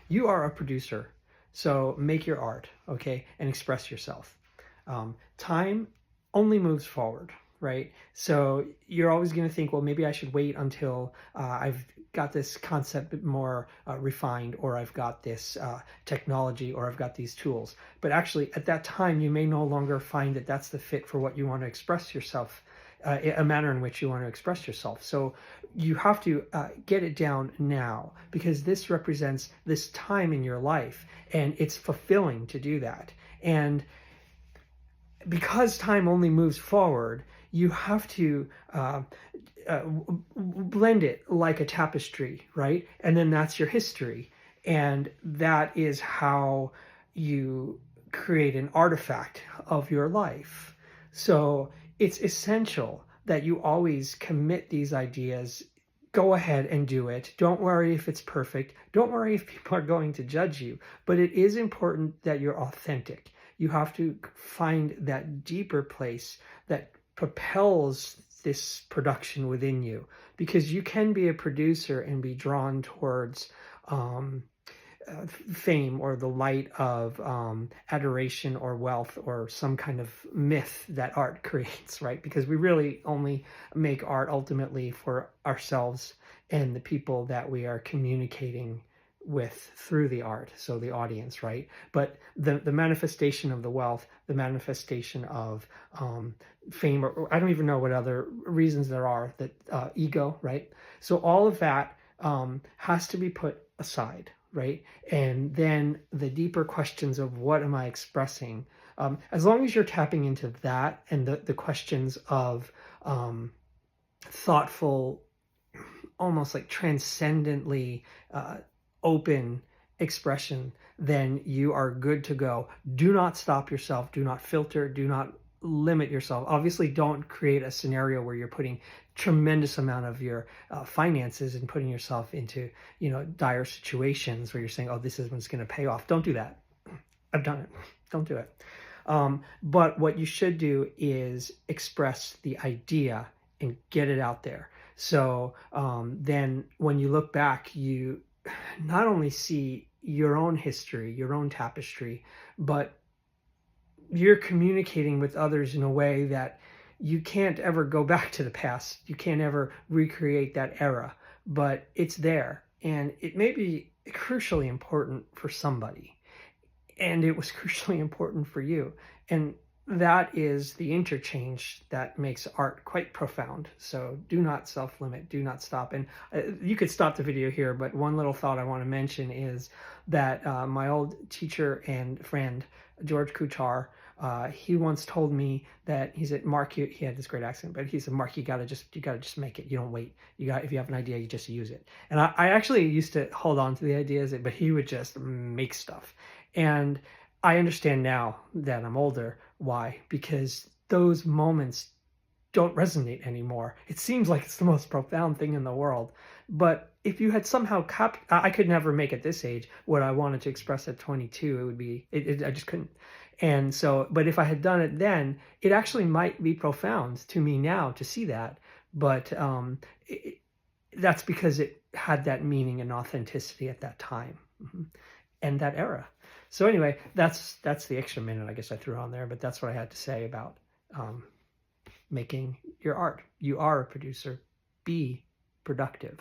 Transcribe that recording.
You are a producer, so make your art, okay, and express yourself. Time only moves forward, right? So you're always going to think, well, maybe I should wait until I've got this concept more refined, or I've got this technology, or I've got these tools. But actually, at that time, you may no longer find that that's the fit for what you want to express yourself, a manner in which you want to express yourself. So you have to get it down now, because this represents this time in your life, and it's fulfilling to do that. And because time only moves forward, you have to uh, blend it like a tapestry, right? And then that's your history. And that is how you create an artifact of your life. So it's essential that you always commit these ideas. Go ahead and do it. Don't worry if it's perfect. Don't worry if people are going to judge you. But it is important that you're authentic. You have to find that deeper place that propels this production within you, because you can be a producer and be drawn towards fame, or the light of adoration or wealth, or some kind of myth that art creates, right? Because we really only make art ultimately for ourselves and the people that we are communicating with through the art, so the audience, right? But the manifestation of the wealth, the manifestation of fame, or I don't even know what other reasons there are, that ego, right? So all of that has to be put aside, right? And then the deeper questions of what am I expressing, as long as you're tapping into that, and the questions of thoughtful, almost like transcendently open expression, then you are good to go. Do not stop yourself. Do not filter. Do not limit yourself. Obviously, don't create a scenario where you're putting tremendous amount of your finances and putting yourself into, dire situations where you're saying, oh, this is what's going to pay off. Don't do that. I've done it. Don't do it. But what you should do is express the idea and get it out there. So then when you look back, you not only see your own history, your own tapestry, but you're communicating with others in a way that you can't ever go back to the past. You can't ever recreate that era, but it's there, and it may be crucially important for somebody, and it was crucially important for you. And that is the interchange that makes art quite profound. So do not self-limit, do not stop. And you could stop the video here, but one little thought I want to mention is that my old teacher and friend, George Kuchar, he once told me that, he said, Mark, he had this great accent, but he said, Mark, you gotta just make it. You don't wait. If you have an idea, you just use it. And I actually used to hold on to the ideas, but he would just make stuff. And I understand now that I'm older why, because those moments don't resonate anymore. It seems like it's the most profound thing in the world. But if you had somehow I could never make at this age what I wanted to express at 22. It would be, I just couldn't. And so, but if I had done it then, it actually might be profound to me now to see that. But that's because it had that meaning and authenticity at that time. And that era. So anyway, that's the extra minute I guess I threw on there, but that's what I had to say about making your art. You are a producer. Be productive.